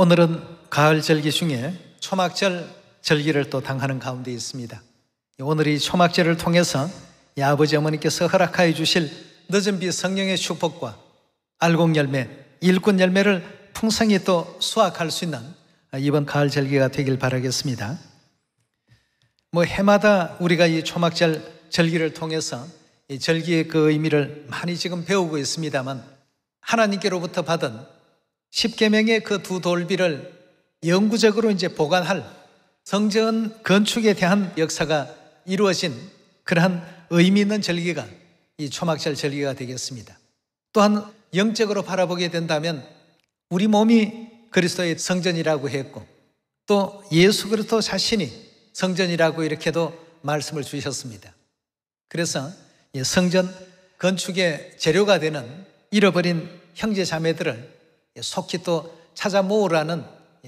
오늘은 가을 절기 중에 초막절 절기를 또 당하는 가운데 있습니다. 오늘 이 초막절을 통해서 아버지 어머니께서 허락하여 주실 늦은 비 성령의 축복과 알곡 열매, 일꾼 열매를 풍성히 또 수확할 수 있는 이번 가을 절기가 되길 바라겠습니다. 해마다 우리가 이 초막절 절기를 통해서 이 절기의 그 의미를 많이 지금 배우고 있습니다만, 하나님께로부터 받은 십계명의 그 두 돌비를 영구적으로 이제 보관할 성전 건축에 대한 역사가 이루어진 그러한 의미 있는 절기가 이 초막절 절기가 되겠습니다. 또한 영적으로 바라보게 된다면 우리 몸이 그리스도의 성전이라고 했고, 또 예수 그리스도 자신이 성전이라고 이렇게도 말씀을 주셨습니다. 그래서 성전 건축의 재료가 되는 잃어버린 형제 자매들을 속히 또 찾아 모으라는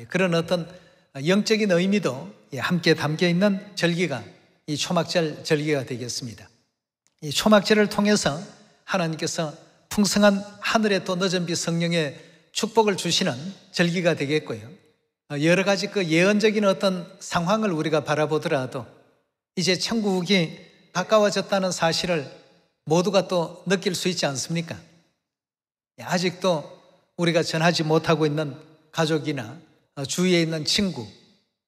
그런 어떤 영적인 의미도 함께 담겨 있는 절기가 이 초막절 절기가 되겠습니다. 이 초막절을 통해서 하나님께서 풍성한 하늘의 또 늦은 비 성령의 축복을 주시는 절기가 되겠고요. 여러 가지 그 예언적인 어떤 상황을 우리가 바라보더라도 이제 천국이 가까워졌다는 사실을 모두가 또 느낄 수 있지 않습니까? 아직도 우리가 전하지 못하고 있는 가족이나 주위에 있는 친구,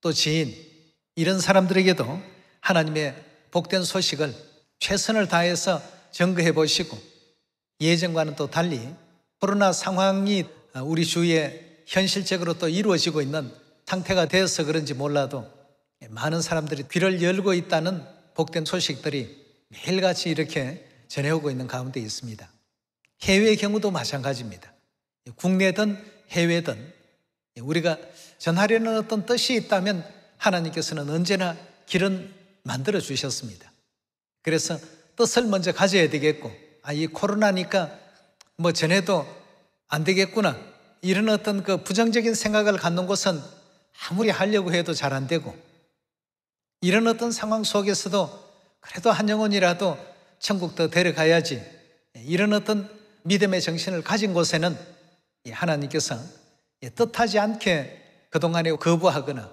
또 지인, 이런 사람들에게도 하나님의 복된 소식을 최선을 다해서 전거해 보시고, 예전과는 또 달리 코로나 상황이 우리 주위에 현실적으로 또 이루어지고 있는 상태가 되어서 그런지 몰라도 많은 사람들이 귀를 열고 있다는 복된 소식들이 매일같이 이렇게 전해오고 있는 가운데 있습니다. 해외의 경우도 마찬가지입니다. 국내든 해외든 우리가 전하려는 어떤 뜻이 있다면 하나님께서는 언제나 길은 만들어 주셨습니다. 그래서 뜻을 먼저 가져야 되겠고, 이 코로나니까 전해도 안 되겠구나, 이런 어떤 그 부정적인 생각을 갖는 것은 아무리 하려고 해도 잘 안 되고, 이런 어떤 상황 속에서도 그래도 한 영혼이라도 천국도 데려가야지, 이런 어떤 믿음의 정신을 가진 곳에는 하나님께서 뜻하지 않게 그동안에 거부하거나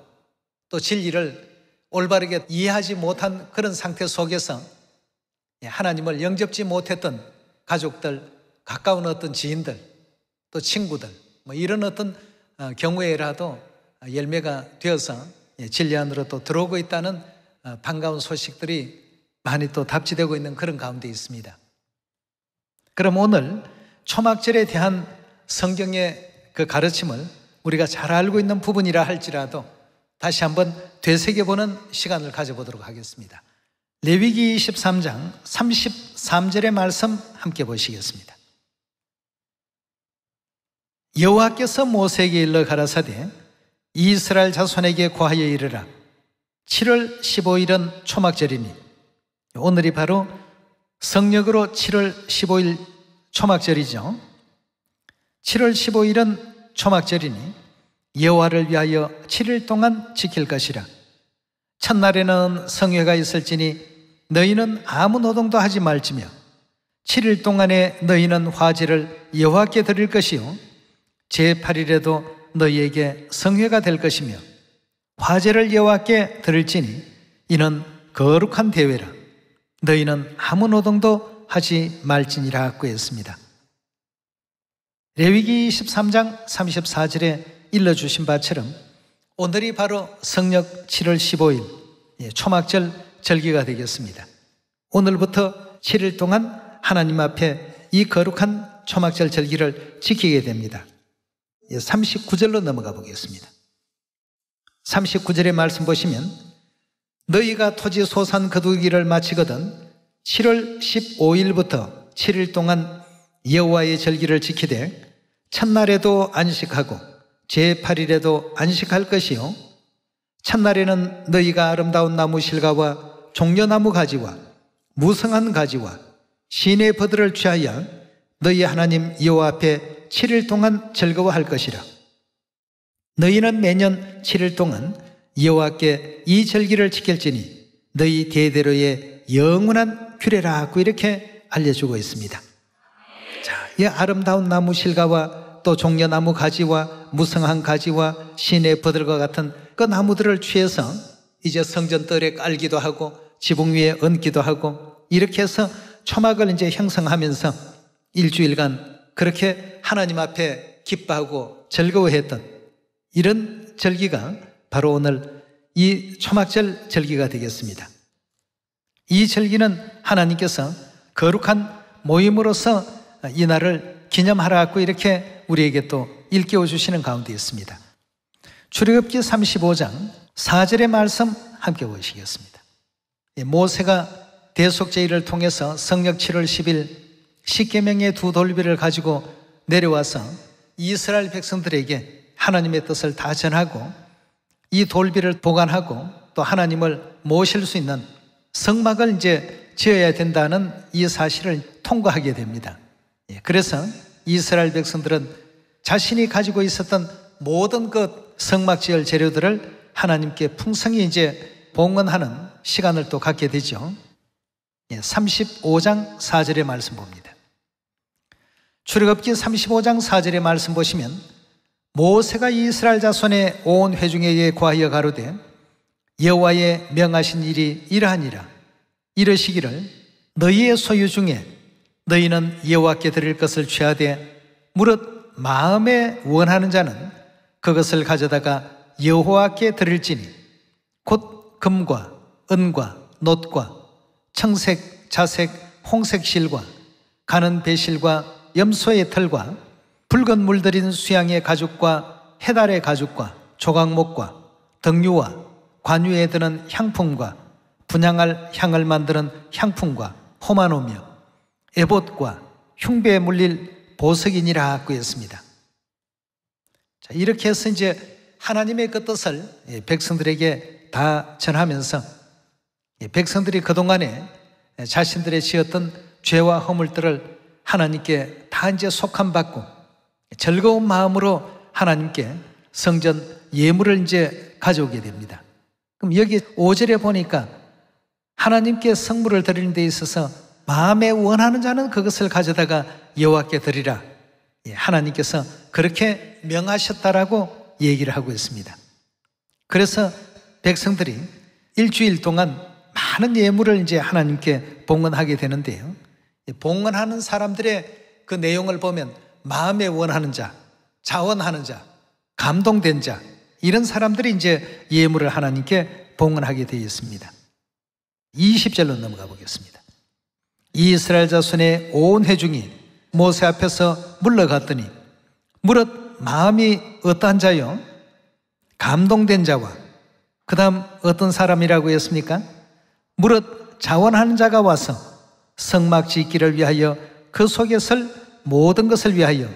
또 진리를 올바르게 이해하지 못한 그런 상태 속에서 하나님을 영접지 못했던 가족들, 가까운 어떤 지인들, 또 친구들, 이런 어떤 경우에라도 열매가 되어서 진리 안으로 또 들어오고 있다는 반가운 소식들이 많이 또 답지되고 있는 그런 가운데 있습니다. 그럼 오늘 초막절에 대한 성경의 그 가르침을 우리가 잘 알고 있는 부분이라 할지라도 다시 한번 되새겨보는 시간을 가져보도록 하겠습니다. 레위기 23장 33절의 말씀 함께 보시겠습니다. 여호와께서 모세에게 일러 가라사대 이스라엘 자손에게 고하여 이르라. 7월 15일은 초막절이니, 오늘이 바로 성력으로 7월 15일 초막절이죠. 7월 15일은 초막절이니 여호와를 위하여 7일 동안 지킬 것이라. 첫날에는 성회가 있을지니 너희는 아무 노동도 하지 말지며 7일 동안에 너희는 화제를 여호와께 드릴 것이요 제8일에도 너희에게 성회가 될 것이며 화제를 여호와께 드릴지니 이는 거룩한 대회라. 너희는 아무 노동도 하지 말지니라 하고 했습니다. 레위기 23장 34절에 일러주신 바처럼 오늘이 바로 성력 7월 15일 초막절 절기가 되겠습니다. 오늘부터 7일 동안 하나님 앞에 이 거룩한 초막절 절기를 지키게 됩니다. 39절로 넘어가 보겠습니다. 39절의 말씀 보시면 너희가 토지 소산 거두기를 마치거든 7월 15일부터 7일 동안 여호와의 절기를 지키되 첫날에도 안식하고 제8일에도 안식할 것이요 첫날에는 너희가 아름다운 나무 실과와 종려나무 가지와 무성한 가지와 시내 버들을 취하여 너희 하나님 여호와 앞에 7일 동안 즐거워할 것이라. 너희는 매년 7일 동안 여호와께 이 절기를 지킬지니 너희 대대로의 영원한 규례라 하고 이렇게 알려주고 있습니다. 자, 이 아름다운 나무 실과와 또 종려나무 가지와 무성한 가지와 시내 버들과 같은 그 나무들을 취해서 이제 성전 뜰에 깔기도 하고 지붕 위에 얹기도 하고 이렇게 해서 초막을 이제 형성하면서 일주일간 그렇게 하나님 앞에 기뻐하고 즐거워했던 이런 절기가 바로 오늘 이 초막절 절기가 되겠습니다. 이 절기는 하나님께서 거룩한 모임으로서 이 날을 기념하라고 이렇게 우리에게 또 일깨워 주시는 가운데 있습니다. 출애굽기 35장 4절의 말씀 함께 보시겠습니다. 모세가 대속제의를 통해서 성령 7월 10일 십계명의 두 돌비를 가지고 내려와서 이스라엘 백성들에게 하나님의 뜻을 다 전하고 이 돌비를 보관하고 또 하나님을 모실 수 있는 성막을 이제 지어야 된다는 이 사실을 통과하게 됩니다. 그래서 이스라엘 백성들은 자신이 가지고 있었던 모든 그 성막 지을 재료들을 하나님께 풍성히 이제 봉헌하는 시간을 또 갖게 되죠. 35장 4절의 말씀 봅니다. 출애굽기 35장 4절의 말씀 보시면 모세가 이스라엘 자손의 온 회중에게 고하여 가로되 여호와의 명하신 일이 이러하니라. 이러시기를 너희의 소유 중에 너희는 여호와께 드릴 것을 취하되 무릇 마음에 원하는 자는 그것을 가져다가 여호와께 드릴지니 곧 금과 은과 놋과 청색, 자색, 홍색 실과 가는 배실과 염소의 털과 붉은 물들인 수양의 가죽과 해달의 가죽과 조각목과 등유와 관유에 드는 향품과 분향할 향을 만드는 향품과 호마노며 에봇과 흉배에 물릴 보석이니라 하고 했습니다. 자, 이렇게 해서 이제 하나님의 그 뜻을 백성들에게 다 전하면서 백성들이 그동안에 자신들의 지었던 죄와 허물들을 하나님께 다 이제 속함받고 즐거운 마음으로 하나님께 성전 예물을 이제 가져오게 됩니다. 그럼 여기 5절에 보니까 하나님께 성물을 드리는 데 있어서 마음에 원하는 자는 그것을 가져다가 여호와께 드리라. 하나님께서 그렇게 명하셨다라고 얘기를 하고 있습니다. 그래서 백성들이 일주일 동안 많은 예물을 이제 하나님께 봉헌하게 되는데요. 봉헌하는 사람들의 그 내용을 보면 마음에 원하는 자, 자원하는 자, 감동된 자 이런 사람들이 이제 예물을 하나님께 봉헌하게 되어 있습니다. 20절로 넘어가 보겠습니다. 이스라엘 자손의 온 회중이 모세 앞에서 물러갔더니 무릇 마음이 어떠한 자요? 감동된 자와 그 다음 어떤 사람이라고 했습니까? 무릇 자원하는 자가 와서 성막 짓기를 위하여 그 속에 설 모든 것을 위하여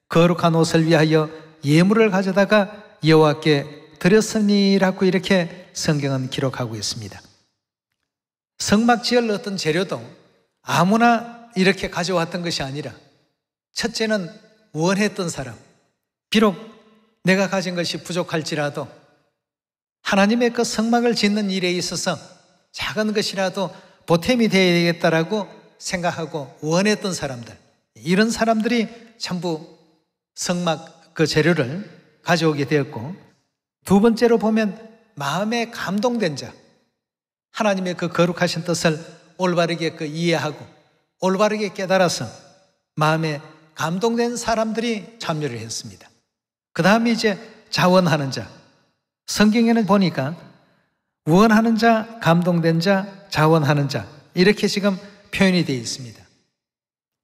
거룩한 옷을 위하여 예물을 가져다가 여호와께 드렸으니라고 이렇게 성경은 기록하고 있습니다. 성막 지을 어떤 재료도 아무나 이렇게 가져왔던 것이 아니라 첫째는 원했던 사람, 비록 내가 가진 것이 부족할지라도 하나님의 그 성막을 짓는 일에 있어서 작은 것이라도 보탬이 되어야 되겠다라고 생각하고 원했던 사람들, 이런 사람들이 전부 성막 그 재료를 가져오게 되었고, 두 번째로 보면 마음에 감동된 자, 하나님의 그 거룩하신 뜻을 올바르게 그 이해하고 올바르게 깨달아서 마음에 감동된 사람들이 참여를 했습니다. 그 다음에 이제 자원하는 자, 성경에는 보니까 원하는 자, 감동된 자, 자원하는 자 이렇게 지금 표현이 되어 있습니다.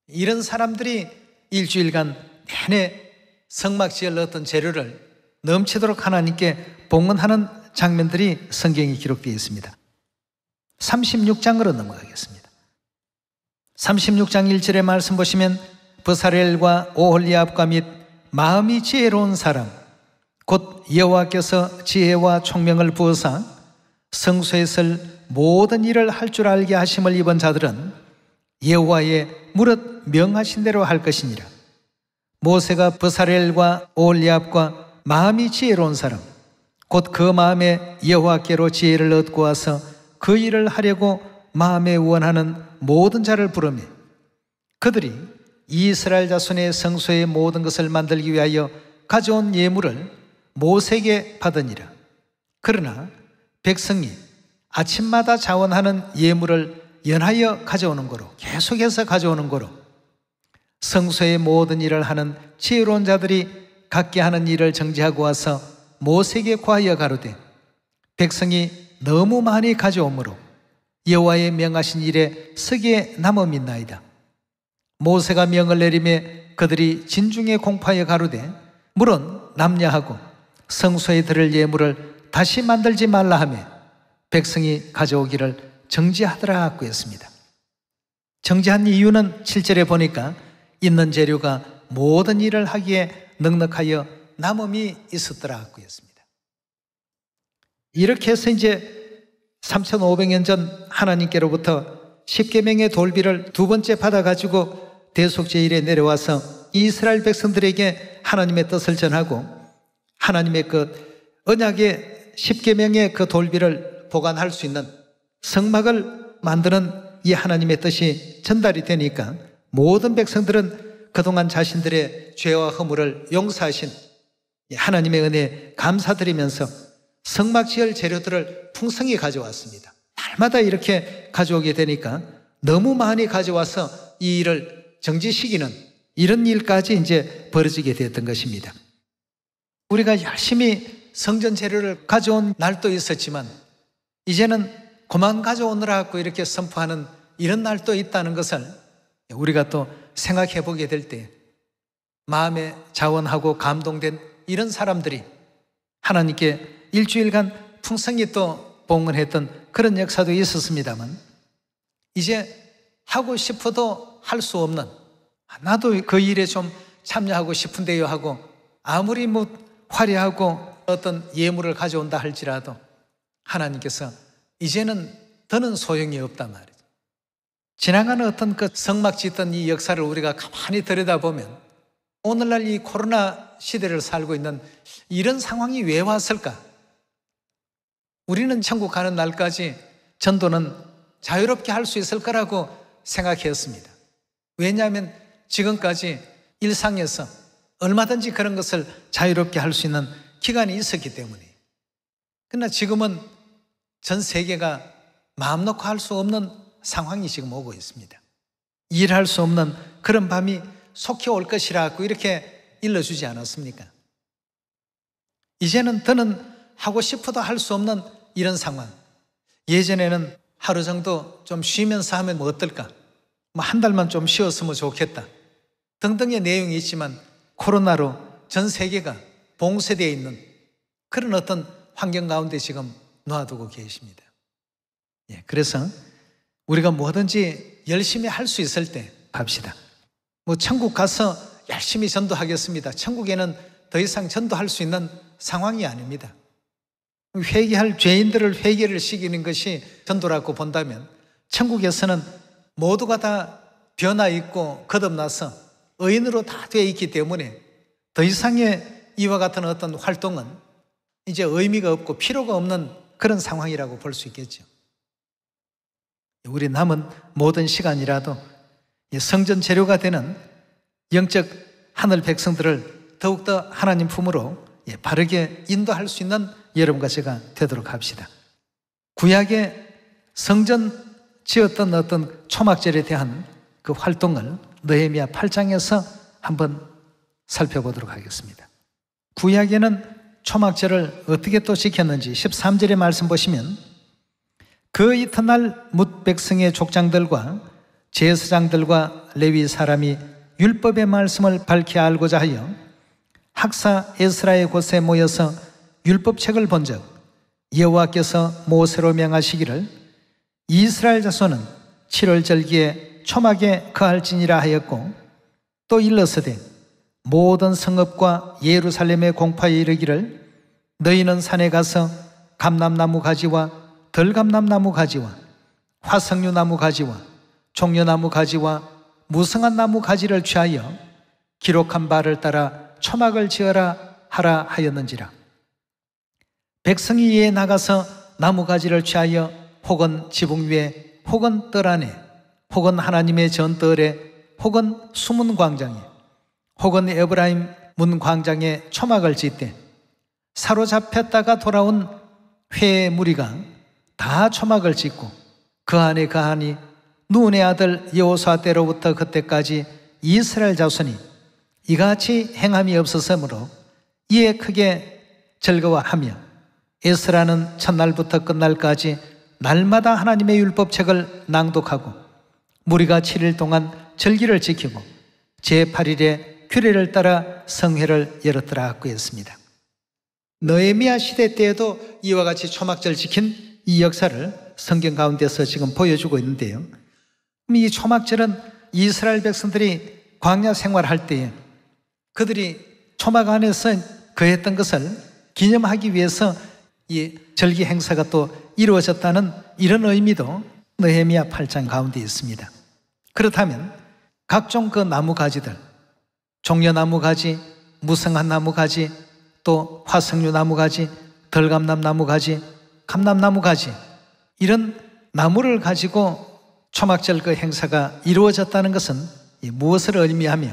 이런 사람들이 일주일간 내내 성막 지을 어떤 재료를 넘치도록 하나님께 봉헌하는 장면들이 성경에 기록되어 있습니다. 36장으로 넘어가겠습니다. 36장 1절의 말씀 보시면 브사렐과 오홀리압과 및 마음이 지혜로운 사람 곧 여호와께서 지혜와 총명을 부어사 성소에 설 모든 일을 할 줄 알게 하심을 입은 자들은 여호와의 무릇 명하신 대로 할 것이니라. 모세가 브사렐과 오홀리압과 마음이 지혜로운 사람 곧 그 마음에 여호와께로 지혜를 얻고 와서 그 일을 하려고 마음에 원하는 모든 자를 부르매 그들이 이스라엘 자손의 성소의 모든 것을 만들기 위하여 가져온 예물을 모세에게 받으니라. 그러나 백성이 아침마다 자원하는 예물을 연하여 가져오는 거로, 계속해서 가져오는 거로, 성소의 모든 일을 하는 지혜로운 자들이 각기 하는 일을 정지하고 와서 모세에게 고하여 가로되, 백성이 너무 많이 가져오므로 여호와의 명하신 일에 서기에 남음이나이다. 모세가 명을 내리매 그들이 진중에 공파하여 가로되, 물은 남녀하고 성소에 드릴 예물을 다시 만들지 말라 하며 백성이 가져오기를 정지하더라 고 했습니다. 정지한 이유는 7절에 보니까 있는 재료가 모든 일을 하기에 넉넉하여 남음이 있었더라 고 했습니다. 이렇게 해서 이제 3500년 전 하나님께로부터 십계명의 돌비를 두 번째 받아가지고 대속제일에 내려와서 이스라엘 백성들에게 하나님의 뜻을 전하고 하나님의 그 언약의 십계명의 그 돌비를 보관할 수 있는 성막을 만드는 이 하나님의 뜻이 전달이 되니까 모든 백성들은 그동안 자신들의 죄와 허물을 용서하신 하나님의 은혜에 감사드리면서 성막 지을 재료들을 풍성히 가져왔습니다. 날마다 이렇게 가져오게 되니까 너무 많이 가져와서 이 일을 정지시키는 이런 일까지 이제 벌어지게 되었던 것입니다. 우리가 열심히 성전 재료를 가져온 날도 있었지만 이제는 그만 가져오느라고 이렇게 선포하는 이런 날도 있다는 것을 우리가 또 생각해 보게 될 때 마음에 자원하고 감동된 이런 사람들이 하나님께 일주일간 풍성히 또 봉헌했던 그런 역사도 있었습니다만 이제 하고 싶어도 할 수 없는, 나도 그 일에 좀 참여하고 싶은데요 하고 아무리 뭐 화려하고 어떤 예물을 가져온다 할지라도 하나님께서 이제는 더는 소용이 없단 말이죠. 지나가는 어떤 그 성막 짓던 이 역사를 우리가 가만히 들여다보면 오늘날 이 코로나 시대를 살고 있는 이런 상황이 왜 왔을까? 우리는 천국 가는 날까지 전도는 자유롭게 할 수 있을 거라고 생각했습니다. 왜냐하면 지금까지 일상에서 얼마든지 그런 것을 자유롭게 할 수 있는 기간이 있었기 때문에. 그러나 지금은 전 세계가 마음 놓고 할 수 없는 상황이 지금 오고 있습니다. 일할 수 없는 그런 밤이 속히 올 것이라고 이렇게 일러주지 않았습니까? 이제는 더는 하고 싶어도 할 수 없는 이런 상황. 예전에는 하루 정도 좀 쉬면서 하면 뭐 어떨까? 뭐 한 달만 좀 쉬었으면 좋겠다 등등의 내용이 있지만 코로나로 전 세계가 봉쇄되어 있는 그런 어떤 환경 가운데 지금 놓아두고 계십니다. 그래서 우리가 뭐든지 열심히 할 수 있을 때 합시다. 뭐 천국 가서 열심히 전도하겠습니다. 천국에는 더 이상 전도할 수 있는 상황이 아닙니다. 회개할 죄인들을 회개를 시키는 것이 전도라고 본다면 천국에서는 모두가 다 변화 있고 거듭나서 의인으로 다 되어 있기 때문에 더 이상의 이와 같은 어떤 활동은 이제 의미가 없고 필요가 없는 그런 상황이라고 볼 수 있겠죠. 우리 남은 모든 시간이라도 성전 재료가 되는 영적 하늘 백성들을 더욱더 하나님 품으로 바르게 인도할 수 있는 여러분과 제가 되도록 합시다. 구약의 성전 지었던 어떤 초막절에 대한 그 활동을 느헤미야 8장에서 한번 살펴보도록 하겠습니다. 구약에는 초막절을 어떻게 또 지켰는지 13절의 말씀 보시면 그 이튿날 뭇 백성의 족장들과 제사장들과 레위 사람이 율법의 말씀을 밝히 알고자 하여 학사 에스라의 곳에 모여서 율법책을 본즉 여호와께서 모세로 명하시기를 이스라엘 자손은 7월 절기에 초막에 거할지니라 하였고 또 일러서되 모든 성읍과 예루살렘의 공파에 이르기를 너희는 산에 가서 감람나무 가지와 덜감람나무 가지와 화석류 나무 가지와 종려나무 가지와 무성한 나무 가지를 취하여 기록한 바를 따라 초막을 지어라 하라 하였는지라. 백성이 이에 나가서 나무 가지를 취하여 혹은 지붕 위에 혹은 뜰 안에 혹은 하나님의 전뜰에 혹은 수문 광장에 혹은 에브라임 문 광장에 초막을 짓되 사로잡혔다가 돌아온 회의 무리가 다 초막을 짓고 그 안에 거하니 눈의 아들 여호수아 때로부터 그때까지 이스라엘 자손이 이같이 행함이 없었으므로 이에 크게 즐거워하며 에스라는 첫날부터 끝날까지 날마다 하나님의 율법책을 낭독하고 무리가 7일 동안 절기를 지키고 제8일에 규례를 따라 성회를 열었더라고 했습니다. 느헤미야 시대 때에도 이와 같이 초막절 지킨 이 역사를 성경 가운데서 지금 보여주고 있는데요. 이 초막절은 이스라엘 백성들이 광야 생활할 때에 그들이 초막 안에서 거했던 것을 기념하기 위해서 이 절기 행사가 또 이루어졌다는 이런 의미도 느헤미야 8장 가운데 있습니다. 그렇다면 각종 그 나무 가지들, 종려나무 가지, 무성한 나무 가지, 또 화석류 나무 가지, 덜감람 나무 가지, 감람나무 가지, 이런 나무를 가지고 초막절 그 행사가 이루어졌다는 것은 무엇을 의미하며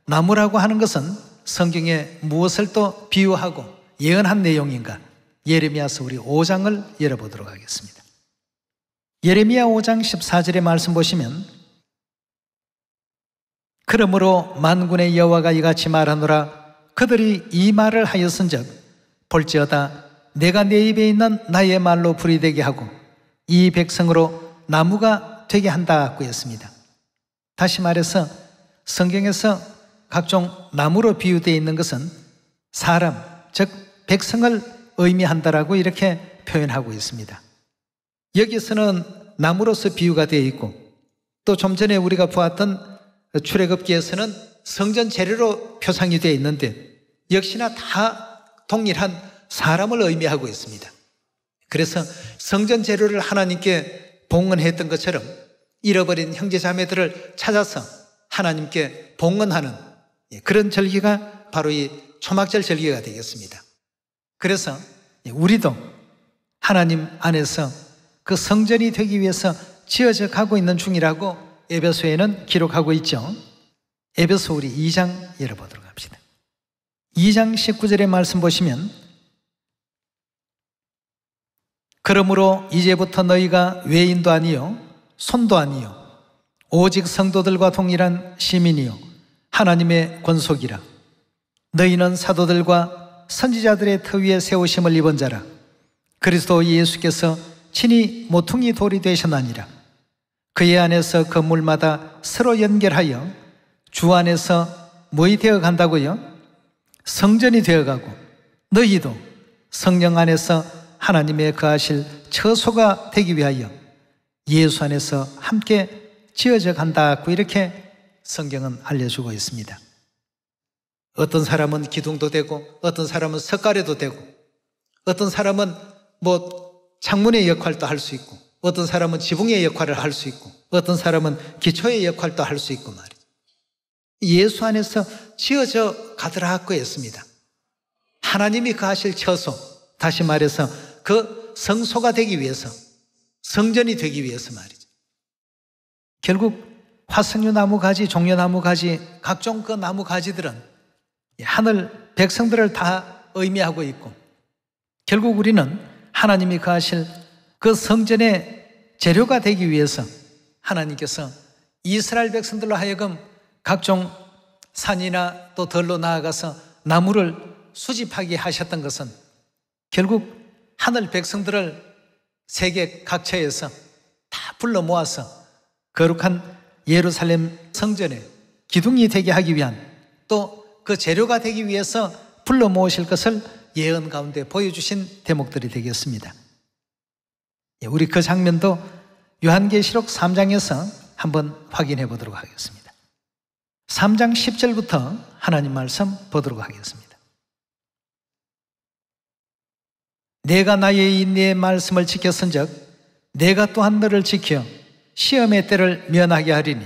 나무라고 하는 것은 성경에 무엇을 또 비유하고 예언한 내용인가? 예레미야서 우리 5장을 열어보도록 하겠습니다. 예레미야 5장 14절의 말씀 보시면 그러므로 만군의 여호와가 이같이 말하노라 그들이 이 말을 하였은즉 볼지어다 내가 내 입에 있는 나의 말로 불이 되게 하고 이 백성으로 나무가 되게 한다고 했습니다. 다시 말해서 성경에서 각종 나무로 비유되어 있는 것은 사람, 즉 백성을 의미한다라고 이렇게 표현하고 있습니다. 여기서는 나무로서 비유가 되어 있고 또 좀 전에 우리가 보았던 출애굽기에서는 성전 재료로 표상이 되어 있는데 역시나 다 동일한 사람을 의미하고 있습니다. 그래서 성전 재료를 하나님께 봉헌했던 것처럼 잃어버린 형제자매들을 찾아서 하나님께 봉헌하는 그런 절기가 바로 이 초막절 절기가 되겠습니다. 그래서 우리도 하나님 안에서 그 성전이 되기 위해서 지어져 가고 있는 중이라고 에베소에는 기록하고 있죠. 에베소 우리 2장 열어보도록 합시다. 2장 19절의 말씀 보시면 그러므로 이제부터 너희가 외인도 아니요 손도 아니요 오직 성도들과 동일한 시민이요 하나님의 권속이라. 너희는 사도들과 선지자들의 터 위에 세우심을 입은 자라. 그리스도 예수께서 친히 모퉁이 돌이 되셨나니라. 그의 안에서 건물마다 서로 연결하여 주 안에서 뭐이 되어 간다고요? 성전이 되어가고 너희도 성령 안에서 하나님의 거하실 처소가 되기 위하여 예수 안에서 함께 지어져 간다고 이렇게 성경은 알려주고 있습니다. 어떤 사람은 기둥도 되고 어떤 사람은 석가래도 되고 어떤 사람은 창문의 역할도 할 수 있고 어떤 사람은 지붕의 역할을 할 수 있고 어떤 사람은 기초의 역할도 할 수 있고 말이죠. 예수 안에서 지어져 가더라고 했습니다. 하나님이 거하실 처소, 다시 말해서 그 성소가 되기 위해서 성전이 되기 위해서 말이죠. 결국 화석류 나무 가지, 종려나무 가지, 각종 그 나무 가지들은 하늘 백성들을 다 의미하고 있고 결국 우리는 하나님이 거하실 그 성전의 재료가 되기 위해서 하나님께서 이스라엘 백성들로 하여금 각종 산이나 또 들로 나아가서 나무를 수집하게 하셨던 것은 결국 하늘 백성들을 세계 각처에서 다 불러 모아서 거룩한 예루살렘 성전의 기둥이 되게 하기 위한 또 그 재료가 되기 위해서 불러 모으실 것을 예언 가운데 보여주신 대목들이 되겠습니다. 우리 그 장면도 요한계시록 3장에서 한번 확인해 보도록 하겠습니다. 3장 10절부터 하나님 말씀 보도록 하겠습니다. 내가 나의 인내의 말씀을 지켰은즉 내가 또한 너를 지켜 시험의 때를 면하게 하리니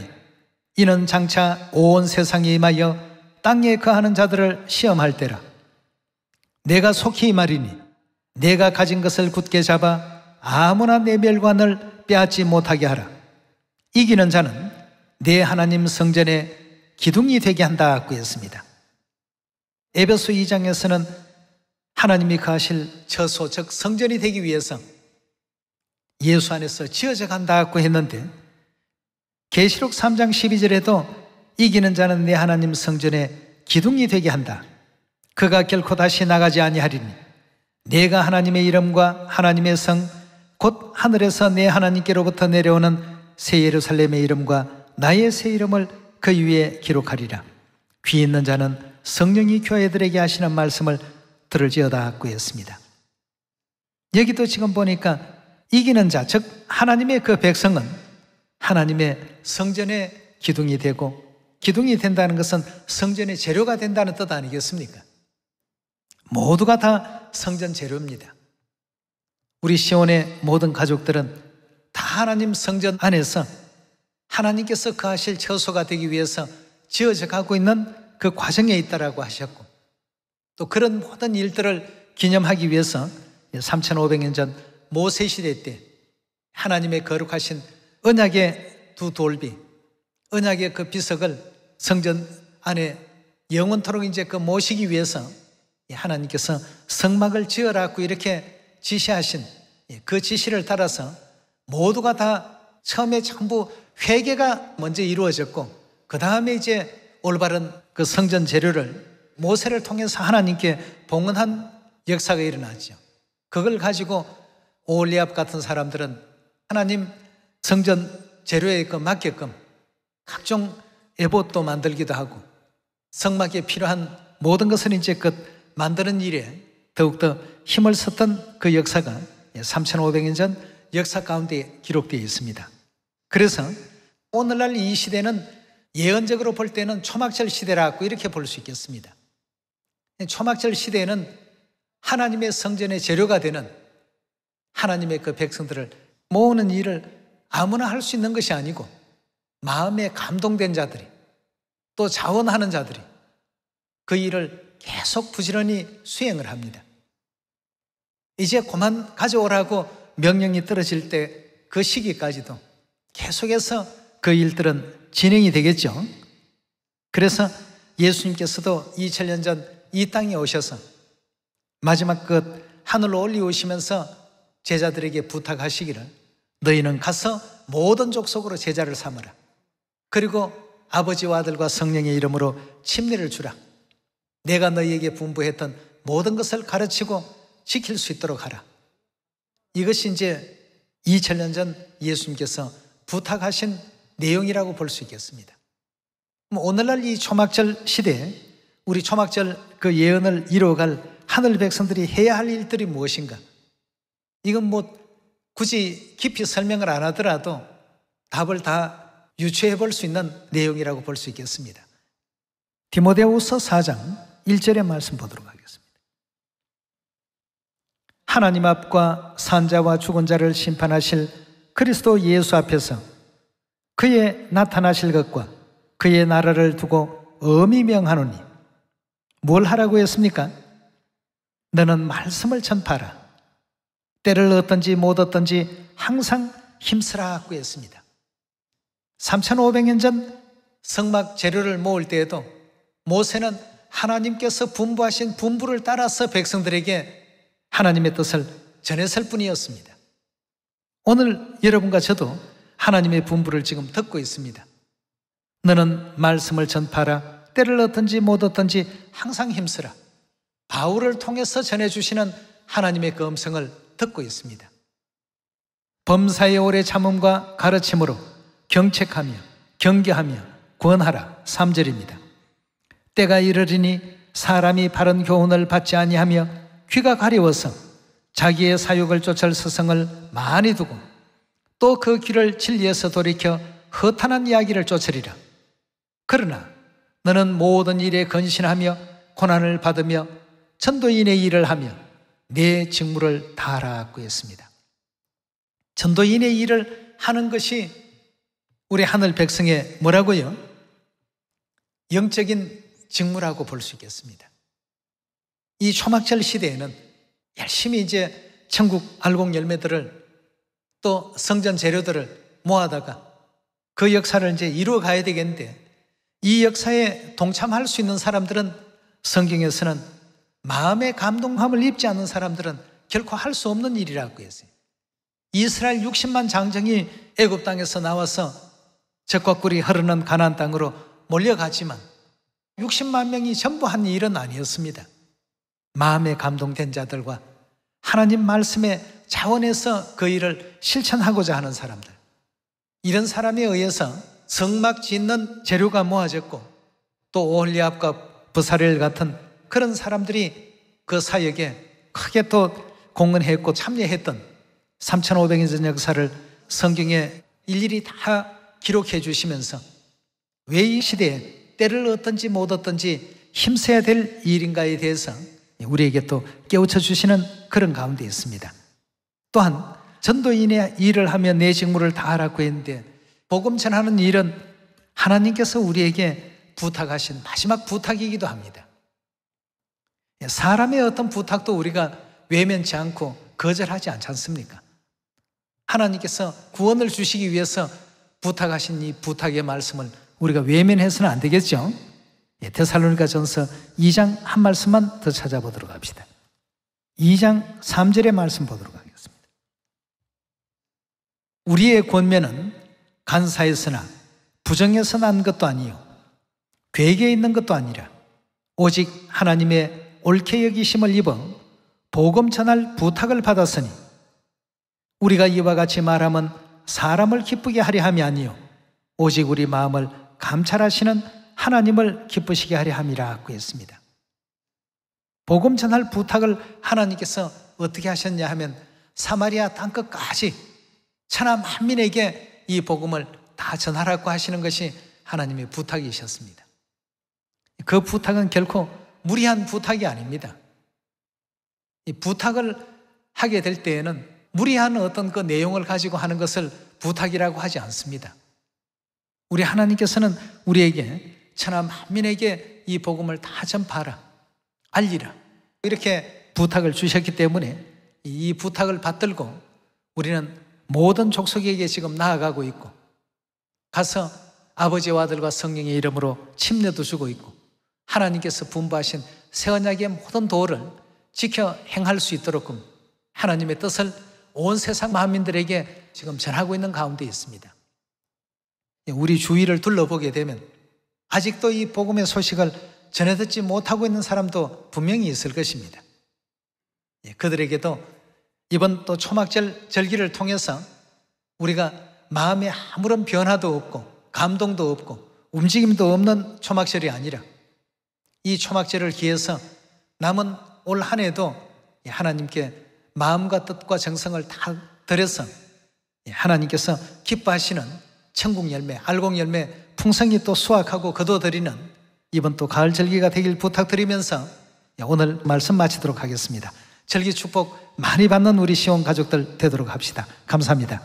이는 장차 온 세상에 임하여 땅에 거하는 자들을 시험할 때라. 내가 말이니 내가 가진 것을 굳게 잡아 아무나 내 멸관을 빼앗지 못하게 하라. 이기는 자는 내 하나님 성전의 기둥이 되게 한다고 했습니다. 에베소 2장에서는 하나님이 거하실 처소, 즉 성전이 되기 위해서 예수 안에서 지어져 간다고 했는데, 계시록 3장 12절에도 이기는 자는 내 하나님 성전의 기둥이 되게 한다. 그가 결코 다시 나가지 아니하리니 내가 하나님의 이름과 하나님의 성 곧 하늘에서 내 하나님께로부터 내려오는 새 예루살렘의 이름과 나의 새 이름을 그 위에 기록하리라. 귀 있는 자는 성령이 교회들에게 하시는 말씀을 들을지어다고 했습니다. 여기도 지금 보니까 이기는 자, 즉 하나님의 그 백성은 하나님의 성전의 기둥이 되고, 기둥이 된다는 것은 성전의 재료가 된다는 뜻 아니겠습니까? 모두가 다 성전 재료입니다. 우리 시온의 모든 가족들은 다 하나님 성전 안에서 하나님께서 거하실 처소가 되기 위해서 지어져 가고 있는 그 과정에 있다라고 하셨고, 또 그런 모든 일들을 기념하기 위해서 3500년 전 모세 시대 때 하나님의 거룩하신 언약의 두 돌비, 언약의 그 비석을 성전 안에 영원토록 이제 그 모시기 위해서 하나님께서 성막을 지으라고 이렇게 지시하신 그 지시를 따라서 모두가 다 처음에 전부 회개가 먼저 이루어졌고, 그 다음에 이제 올바른 그 성전 재료를 모세를 통해서 하나님께 봉헌한 역사가 일어나죠. 그걸 가지고 오홀리압 같은 사람들은 하나님 성전 재료에 맞게끔 각종 에봇도 만들기도 하고, 성막에 필요한 모든 것을 이제 그 만드는 일에 더욱더 힘을 썼던 그 역사가 3500년 전 역사 가운데 기록되어 있습니다. 그래서 오늘날 이 시대는 예언적으로 볼 때는 초막절 시대라고 이렇게 볼 수 있겠습니다. 초막절 시대에는 하나님의 성전의 재료가 되는 하나님의 그 백성들을 모으는 일을 아무나 할 수 있는 것이 아니고, 마음에 감동된 자들이, 또 자원하는 자들이 그 일을 계속 부지런히 수행을 합니다. 이제 그만 가져오라고 명령이 떨어질 때 그 시기까지도 계속해서 그 일들은 진행이 되겠죠. 그래서 예수님께서도 2000년 전 이 땅에 오셔서 마지막 끝 하늘로 올리우시면서 제자들에게 부탁하시기를, 너희는 가서 모든 족속으로 제자를 삼으라. 그리고 아버지와 아들과 성령의 이름으로 침례를 주라. 내가 너희에게 분부했던 모든 것을 가르치고 지킬 수 있도록 하라. 이것이 이제 2000년 전 예수님께서 부탁하신 내용이라고 볼 수 있겠습니다. 오늘날 이 초막절 시대에 우리 초막절 그 예언을 이루어갈 하늘 백성들이 해야 할 일들이 무엇인가? 이건 뭐 굳이 깊이 설명을 안 하더라도 답을 다 유추해 볼 수 있는 내용이라고 볼 수 있겠습니다. 디모데후서 4장 1절의 말씀 보도록 하겠습니다. 하나님 앞과 산자와 죽은 자를 심판하실 그리스도 예수 앞에서 그의 나타나실 것과 그의 나라를 두고 엄히 명하노니, 뭘 하라고 했습니까? 너는 말씀을 전파하라. 때를 얻든지 못 얻든지 항상 힘쓰라고 했습니다. 3500년 전 성막 재료를 모을 때에도 모세는 하나님께서 분부하신 분부를 따라서 백성들에게 하나님의 뜻을 전했을 뿐이었습니다. 오늘 여러분과 저도 하나님의 분부를 지금 듣고 있습니다. 너는 말씀을 전파하라. 때를 얻든지 못 얻든지 항상 힘쓰라. 바울을 통해서 전해주시는 하나님의 그 음성을 듣고 있습니다. 범사의 오래 참음과 가르침으로 경책하며 경계하며 권하라. 3절입니다. 때가 이르리니 사람이 바른 교훈을 받지 아니하며 귀가 가려워서 자기의 사욕을 쫓을 스승을 많이 두고 또 그 귀를 진리에서 돌이켜 허탄한 이야기를 쫓으리라. 그러나 너는 모든 일에 건신하며 고난을 받으며 전도인의 일을 하며 내 직무를 다하라고 했습니다. 전도인의 일을 하는 것이 우리 하늘 백성의 뭐라고요? 영적인 직무라고 볼 수 있겠습니다. 이 초막절 시대에는 열심히 이제 천국 알곡 열매들을 또 성전 재료들을 모아다가 그 역사를 이제 이루어 가야 되겠는데, 이 역사에 동참할 수 있는 사람들은 성경에서는 마음의 감동함을 입지 않는 사람들은 결코 할 수 없는 일이라고 했어요. 이스라엘 60만 장정이 애굽 땅에서 나와서 젖과 꿀이 흐르는 가나안 땅으로 몰려가지만 60만 명이 전부 한 일은 아니었습니다. 마음에 감동된 자들과 하나님 말씀의 자원에서 그 일을 실천하고자 하는 사람들, 이런 사람에 의해서 성막 짓는 재료가 모아졌고, 또 오홀리압과 부사렐 같은 그런 사람들이 그 사역에 크게 또 공헌했고 참여했던 3,500년 전 역사를 성경에 일일이 다 기록해 주시면서 왜 이 시대에 때를 얻든지 못 얻든지 힘써야 될 일인가에 대해서 우리에게 또 깨우쳐 주시는 그런 가운데 있습니다. 또한 전도인의 일을 하며 내 직무를 다하라고 했는데, 복음 전하는 일은 하나님께서 우리에게 부탁하신 마지막 부탁이기도 합니다. 사람의 어떤 부탁도 우리가 외면치 않고 거절하지 않지 않습니까? 하나님께서 구원을 주시기 위해서 부탁하신 이 부탁의 말씀을 우리가 외면해서는 안 되겠죠? 데살로니가전서 2장 한 말씀만 더 찾아보도록 합시다. 2장 3절의 말씀 보도록 하겠습니다. 우리의 권면은 간사에서나 부정에서 난 것도 아니요 괴계에 있는 것도 아니라 오직 하나님의 옳게 여기심을 입어 복음 전할 부탁을 받았으니, 우리가 이와 같이 말하면 사람을 기쁘게 하려 함이 아니요 오직 우리 마음을 감찰하시는 하나님을 기쁘시게 하려 함이라고 했습니다. 복음 전할 부탁을 하나님께서 어떻게 하셨냐 하면, 사마리아 땅끝까지 천하 만민에게 이 복음을 다 전하라고 하시는 것이 하나님의 부탁이셨습니다. 그 부탁은 결코 무리한 부탁이 아닙니다. 이 부탁을 하게 될 때에는 무리한 어떤 그 내용을 가지고 하는 것을 부탁이라고 하지 않습니다. 우리 하나님께서는 우리에게 천하 만민에게 이 복음을 다 전파하라, 알리라, 이렇게 부탁을 주셨기 때문에 이 부탁을 받들고 우리는 모든 족속에게 지금 나아가고 있고, 가서 아버지와 아들과 성령의 이름으로 침례도 주고 있고, 하나님께서 분부하신 새 언약의 모든 도를 지켜 행할 수 있도록 하나님의 뜻을 온 세상 만민들에게 지금 전하고 있는 가운데 있습니다. 우리 주위를 둘러보게 되면 아직도 이 복음의 소식을 전해 듣지 못하고 있는 사람도 분명히 있을 것입니다. 그들에게도 이번 또 초막절 절기를 통해서 우리가 마음에 아무런 변화도 없고 감동도 없고 움직임도 없는 초막절이 아니라, 이 초막절을 기해서 남은 올 한 해도 하나님께 마음과 뜻과 정성을 다 들여서 하나님께서 기뻐하시는 천국 열매, 알곡 열매 풍성히 또 수확하고 거둬들이는 이번 또 가을 절기가 되길 부탁드리면서 오늘 말씀 마치도록 하겠습니다. 절기 축복 많이 받는 우리 시온 가족들 되도록 합시다. 감사합니다.